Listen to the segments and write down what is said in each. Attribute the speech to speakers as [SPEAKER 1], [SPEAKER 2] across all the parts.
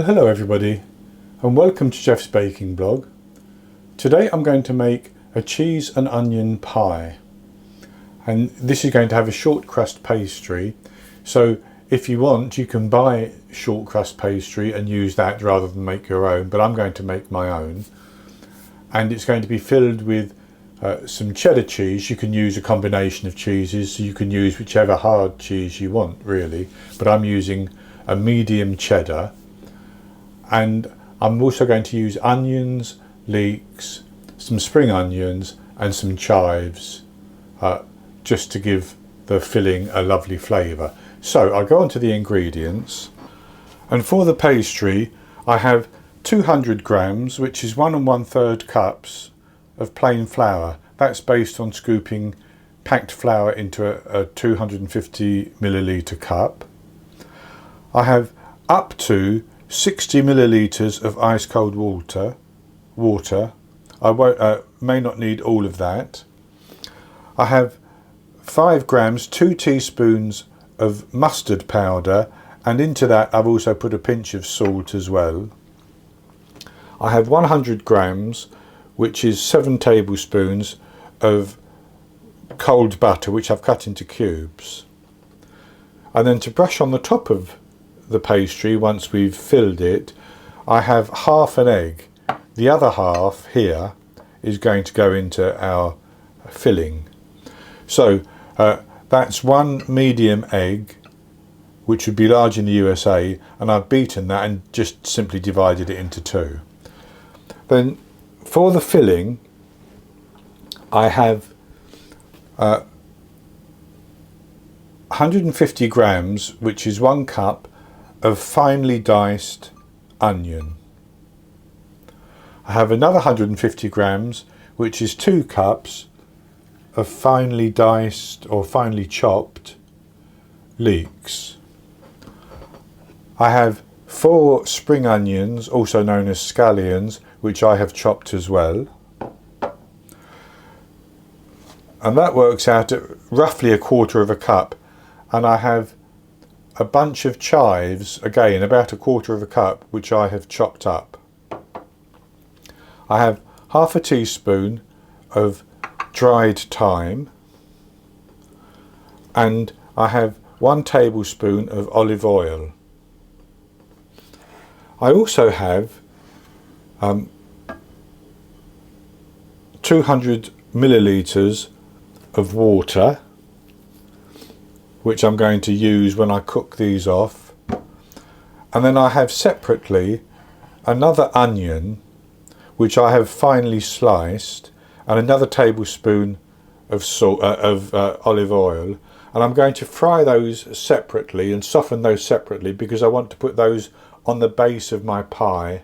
[SPEAKER 1] Well, hello everybody, and welcome to Jeff's Baking Blog. Today I'm going to make a cheese and onion pie, and this is going to have a short crust pastry. So if you want, you can buy short crust pastry and use that rather than make your own, but I'm going to make my own. And it's going to be filled with some cheddar cheese. You can use a combination of cheeses, so you can use whichever hard cheese you want really, but I'm using a medium cheddar. And I'm also going to use onions, leeks, some spring onions and some chives, just to give the filling a lovely flavour. So I'll go on to the ingredients. And for the pastry I have 200 grams, which is 1 1/3 cups of plain flour. That's based on scooping packed flour into a 250 milliliter cup. I have up to 60 millilitres of ice cold water. I may not need all of that. I have 5 grams, 2 teaspoons of mustard powder, and into that I've also put a pinch of salt as well. I have 100 grams, which is 7 tablespoons of cold butter, which I've cut into cubes. And then to brush on the top of the pastry, once we've filled it, I have half an egg. The other half here is going to go into our filling. So that's 1 medium egg, which would be large in the USA, and I've beaten that and just simply divided it into 2. Then for the filling I have 150 grams, which is 1 cup of finely diced onion. I have another 150 grams, which is 2 cups of finely diced or finely chopped leeks. I have 4 spring onions, also known as scallions, which I have chopped as well. And that works out at roughly 1/4 cup. And I have a bunch of chives, again about 1/4 cup, which I have chopped up. I have half a teaspoon of dried thyme, and I have 1 tablespoon of olive oil. I also have 200 millilitres of water, which I'm going to use when I cook these off. And then I have separately another onion, which I have finely sliced, and another tablespoon of salt, olive oil. And I'm going to fry those separately and soften those separately, because I want to put those on the base of my pie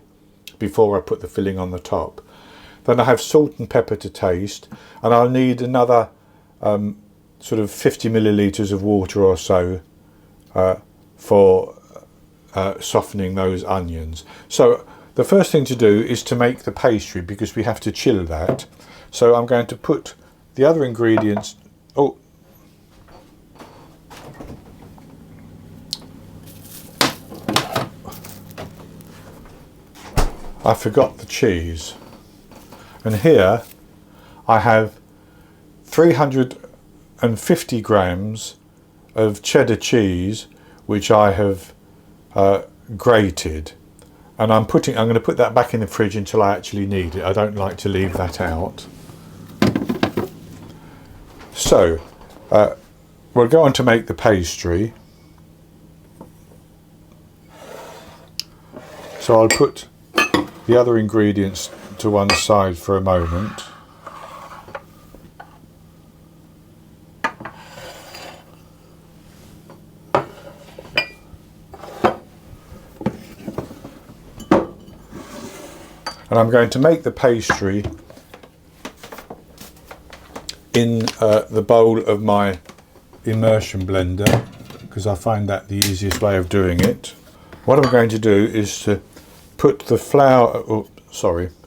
[SPEAKER 1] before I put the filling on the top. Then I have salt and pepper to taste, and I'll need another sort of 50 millilitres of water or so for softening those onions. So the first thing to do is to make the pastry, because we have to chill that. So I'm going to put the other ingredients. Oh, I forgot the cheese. And here I have 350 grams of cheddar cheese, which I have grated, and I'm going to put that back in the fridge until I actually need it. I don't like to leave that out. So we'll go on to make the pastry. So I'll put the other ingredients to one side for a moment. And I'm going to make the pastry in the bowl of my immersion blender, because I find that the easiest way of doing it. What I'm going to do is to put the flour,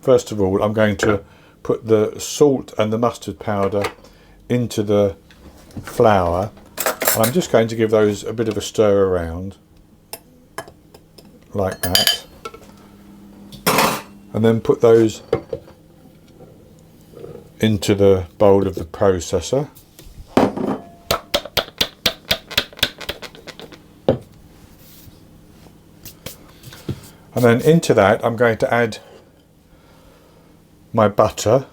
[SPEAKER 1] first of all I'm going to put the salt and the mustard powder into the flour, and I'm just going to give those a bit of a stir around like that. and then put those into the bowl of the processor. And then into that I'm going to add my butter.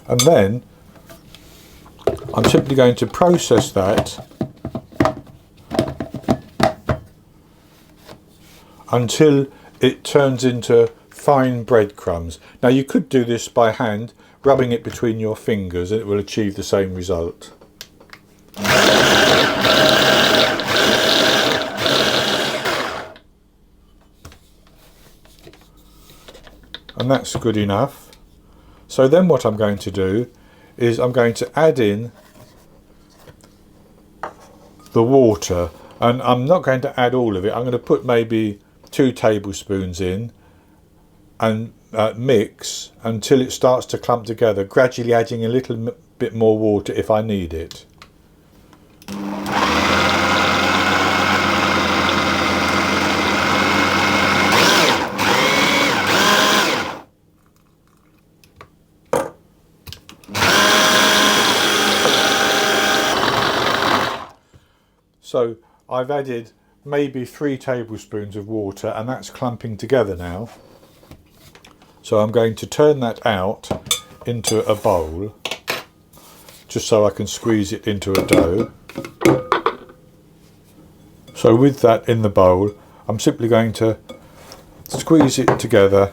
[SPEAKER 1] And then I'm simply going to process that until it turns into fine breadcrumbs. Now you could do this by hand, rubbing it between your fingers, and it will achieve the same result. And that's good enough. So then what I'm going to do is I'm going to add in the water, and I'm not going to add all of it. I'm going to put maybe 2 tablespoons in and mix until it starts to clump together, gradually adding a little bit more water if I need it. So I've added maybe 3 tablespoons of water, and that's clumping together now. So I'm going to turn that out into a bowl, just so I can squeeze it into a dough. So with that in the bowl, I'm simply going to squeeze it together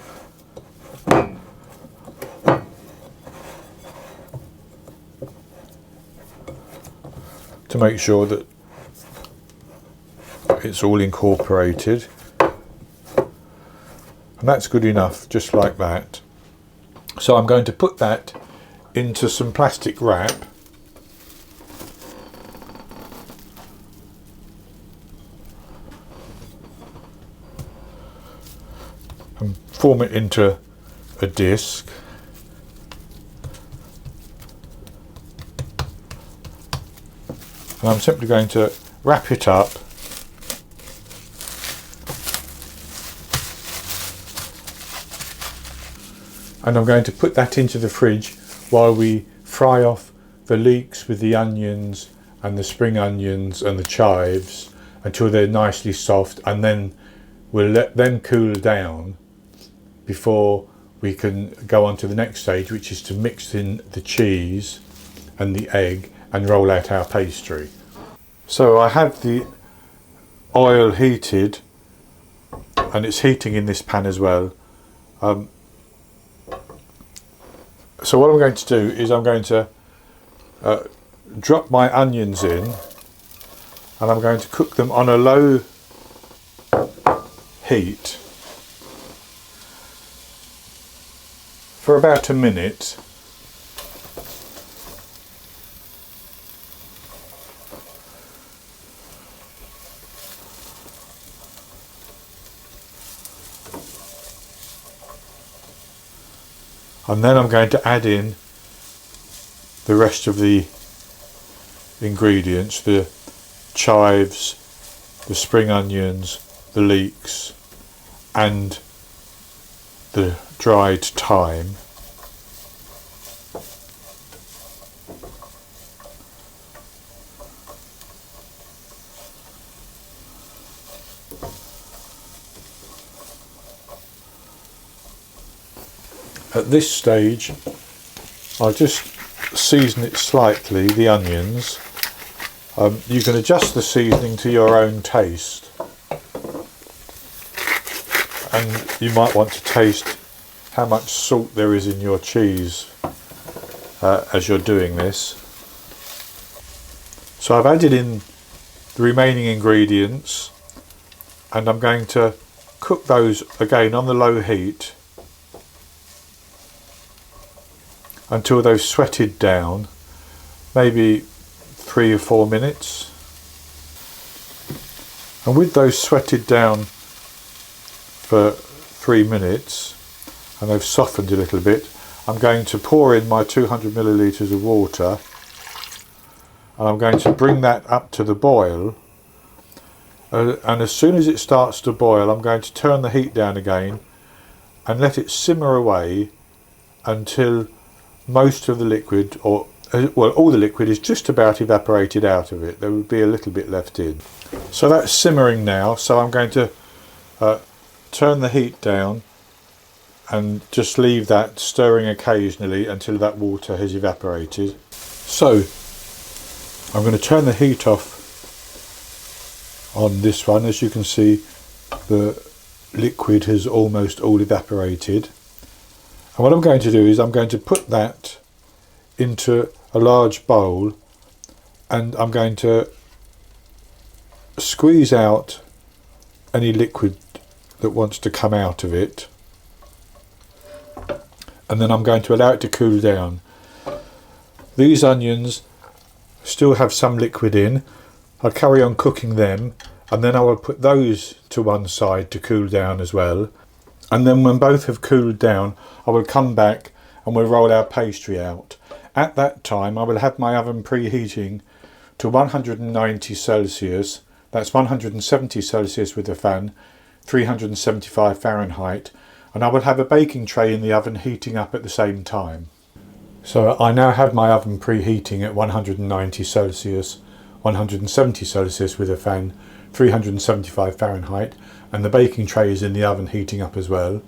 [SPEAKER 1] to make sure that it's all incorporated, and that's good enough, just like that. So I'm going to put that into some plastic wrap and form it into a disc. And I'm simply going to wrap it up and I'm going to put that into the fridge while we fry off the leeks with the onions and the spring onions and the chives until they're nicely soft, and then we'll let them cool down before we can go on to the next stage, which is to mix in the cheese and the egg and roll out our pastry. So I have the oil heated, and it's heating in this pan as well. So what I'm going to do is I'm going to drop my onions in, and I'm going to cook them on a low heat for about a minute. And then I'm going to add in the rest of the ingredients, the chives, the spring onions, the leeks and the dried thyme. At this stage, I'll just season it slightly, the onions. You can adjust the seasoning to your own taste, and you might want to taste how much salt there is in your cheese as you're doing this. So I've added in the remaining ingredients, and I'm going to cook those again on the low heat until they've sweated down, maybe 3 or 4 minutes. And with those sweated down for 3 minutes and they've softened a little bit, I'm going to pour in my 200 millilitres of water, and I'm going to bring that up to the boil and as soon as it starts to boil, I'm going to turn the heat down again and let it simmer away until most of the liquid, or well, all the liquid is just about evaporated out of it. There would be a little bit left in. So that's simmering now, so I'm going to turn the heat down and just leave that stirring occasionally until that water has evaporated. So I'm going to turn the heat off on this one. As you can see, the liquid has almost all evaporated. And what I'm going to do is I'm going to put that into a large bowl, and I'm going to squeeze out any liquid that wants to come out of it, and then I'm going to allow it to cool down. These onions still have some liquid in. I'll carry on cooking them, and then I will put those to one side to cool down as well. And then when both have cooled down, I will come back and we'll roll our pastry out. At that time, I will have my oven preheating to 190 Celsius. That's 170 Celsius with a fan, 375 Fahrenheit. And I will have a baking tray in the oven heating up at the same time. So I now have my oven preheating at 190 Celsius, 170 Celsius with a fan, 375 Fahrenheit, and the baking tray is in the oven heating up as well.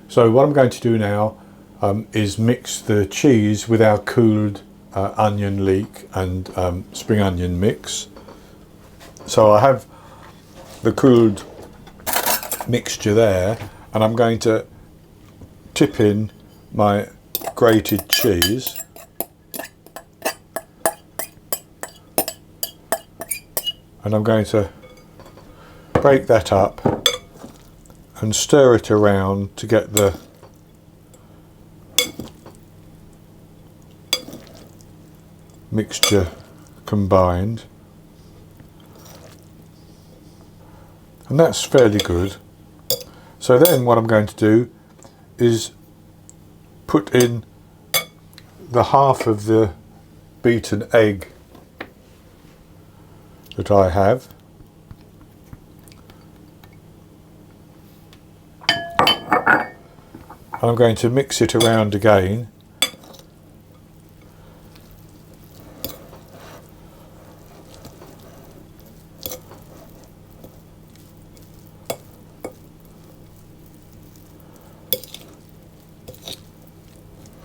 [SPEAKER 1] So what I'm going to do now is mix the cheese with our cooled onion, leek and spring onion mix. So I have the cooled mixture there, and I'm going to tip in my grated cheese, and I'm going to break that up and stir it around to get the mixture combined, and that's fairly good. So then what I'm going to do is put in the half of the beaten egg that I have, and I'm going to mix it around again.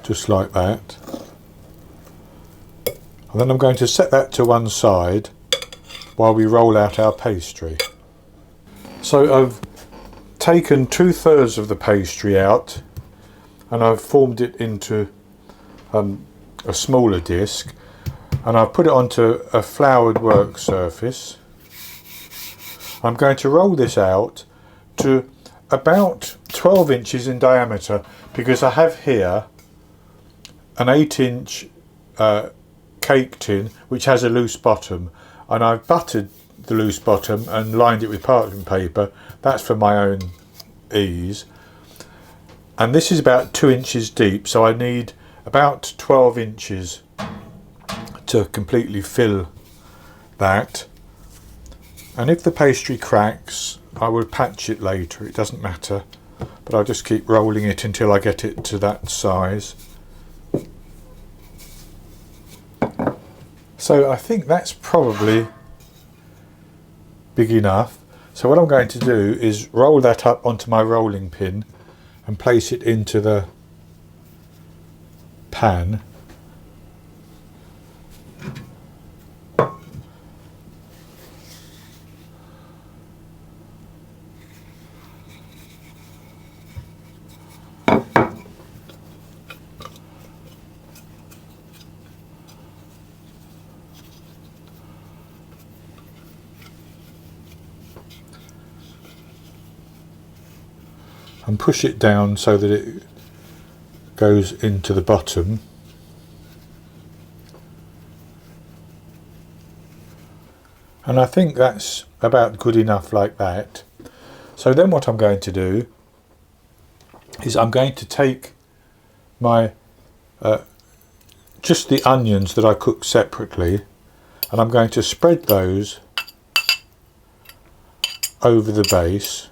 [SPEAKER 1] Just like that. And then I'm going to set that to one side while we roll out our pastry. So I've taken 2/3 of the pastry out, and I've formed it into a smaller disc, and I've put it onto a floured work surface. I'm going to roll this out to about 12 inches in diameter, because I have here an 8-inch cake tin which has a loose bottom, and I've buttered the loose bottom and lined it with parchment paper. That's for my own ease. And this is about 2 inches deep, so I need about 12 inches to completely fill that. And if the pastry cracks, I will patch it later, it doesn't matter, but I'll just keep rolling it until I get it to that size. So I think that's probably big enough. So what I'm going to do is roll that up onto my rolling pin and place it into the pan. And push it down so that it goes into the bottom. And I think that's about good enough like that. So then what I'm going to do is I'm going to take my just the onions that I cooked separately, and I'm going to spread those over the base.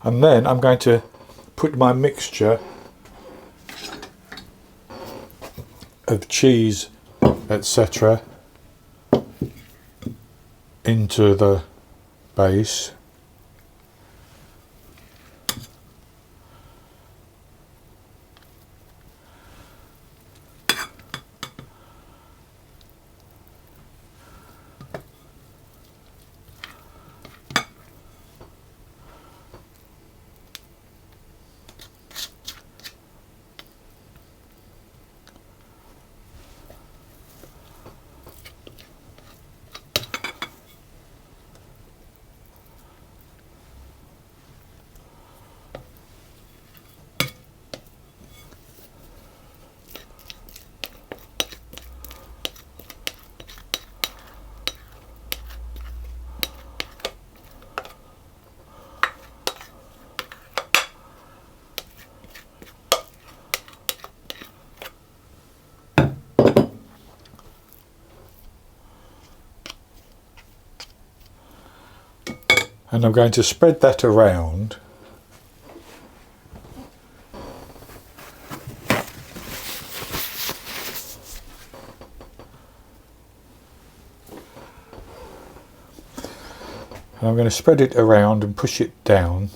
[SPEAKER 1] And then I'm going to put my mixture of cheese, etc., into the base. And I'm going to spread that around. And I'm going to spread it around and push it down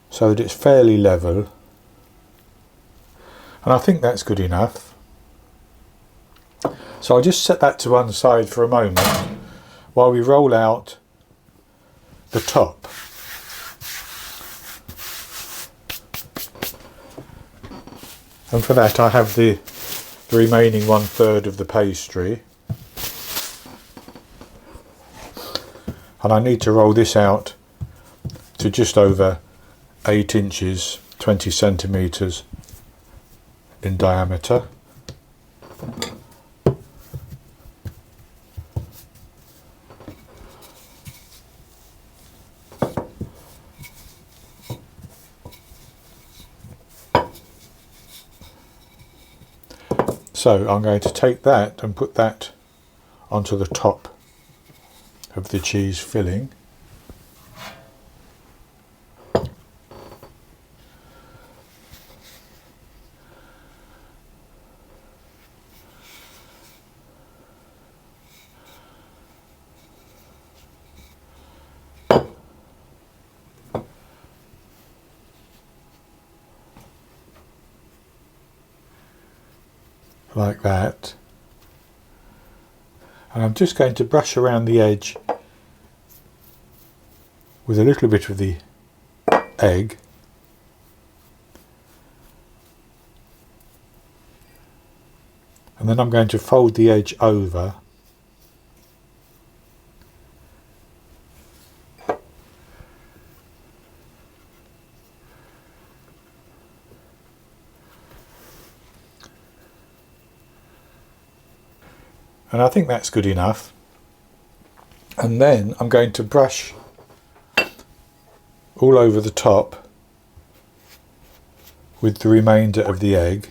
[SPEAKER 1] so that it's fairly level. And I think that's good enough. So I'll just set that to one side for a moment while we roll out the top. And for that I have the remaining 1/3 of the pastry. And I need to roll this out to just over 8 inches, 20 centimetres in diameter. So I'm going to take that and put that onto the top of the cheese filling. Like that. And I'm just going to brush around the edge with a little bit of the egg. And then I'm going to fold the edge over. And I think that's good enough. And then I'm going to brush all over the top with the remainder of the egg.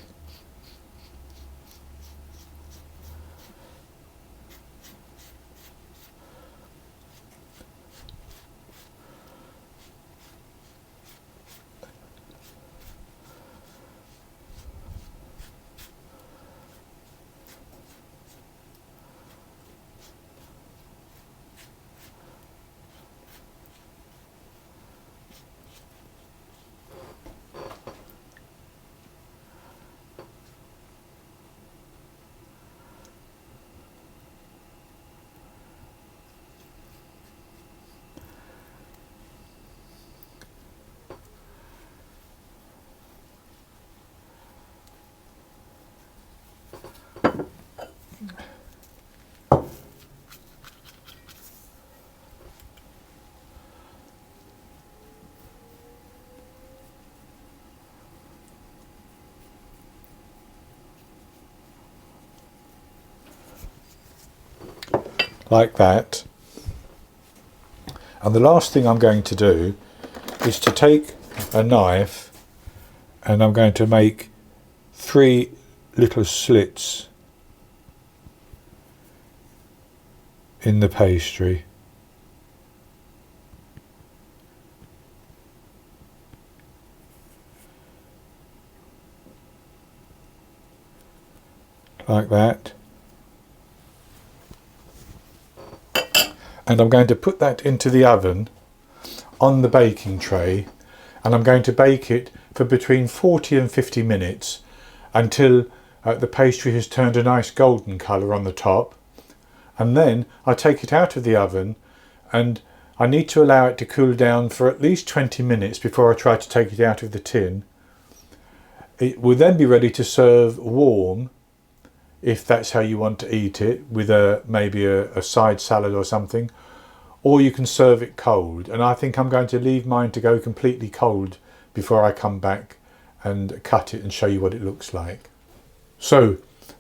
[SPEAKER 1] Like that. And the last thing I'm going to do is to take a knife and I'm going to make 3 little slits in the pastry. Like that. And I'm going to put that into the oven on the baking tray, and I'm going to bake it for between 40 and 50 minutes until the pastry has turned a nice golden colour on the top. And then I take it out of the oven, and I need to allow it to cool down for at least 20 minutes before I try to take it out of the tin. It will then be ready to serve warm, if that's how you want to eat it, with maybe a side salad or something, or you can serve it cold. And I think I'm going to leave mine to go completely cold before I come back and cut it and show you what it looks like. So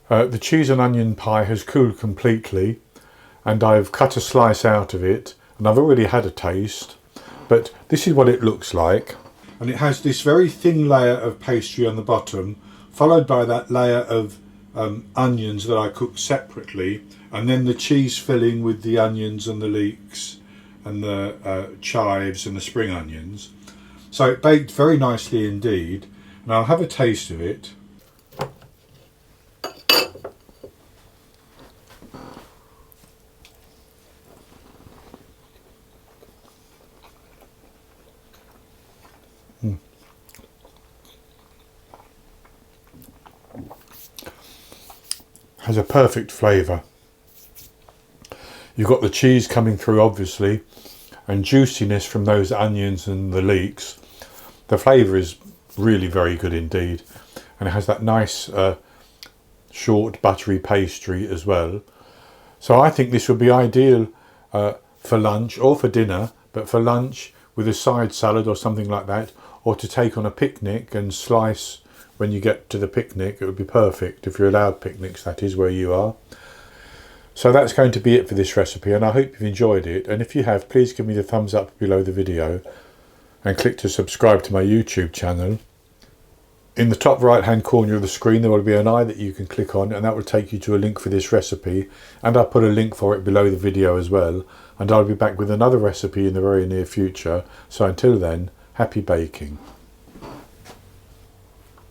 [SPEAKER 1] the cheese and onion pie has cooled completely, and I've cut a slice out of it, and I've already had a taste, but this is what it looks like. And it has this very thin layer of pastry on the bottom, followed by that layer of onions that I cooked separately, and then the cheese filling with the onions and the leeks and the chives and the spring onions. So it baked very nicely indeed, and I'll have a taste of it. Has a perfect flavour. You've got the cheese coming through obviously, and juiciness from those onions and the leeks. The flavour is really very good indeed, and it has that nice short buttery pastry as well. So I think this would be ideal for lunch or for dinner, but for lunch with a side salad or something like that, or to take on a picnic and slice when you get to the picnic. It would be perfect, if you're allowed picnics, that is, where you are. So that's going to be it for this recipe, and I hope you've enjoyed it, and if you have, please give me the thumbs up below the video and click to subscribe to my YouTube channel. In the top right hand corner of the screen there will be an eye that you can click on, and that will take you to a link for this recipe, and I'll put a link for it below the video as well, and I'll be back with another recipe in the very near future. So until then, happy baking.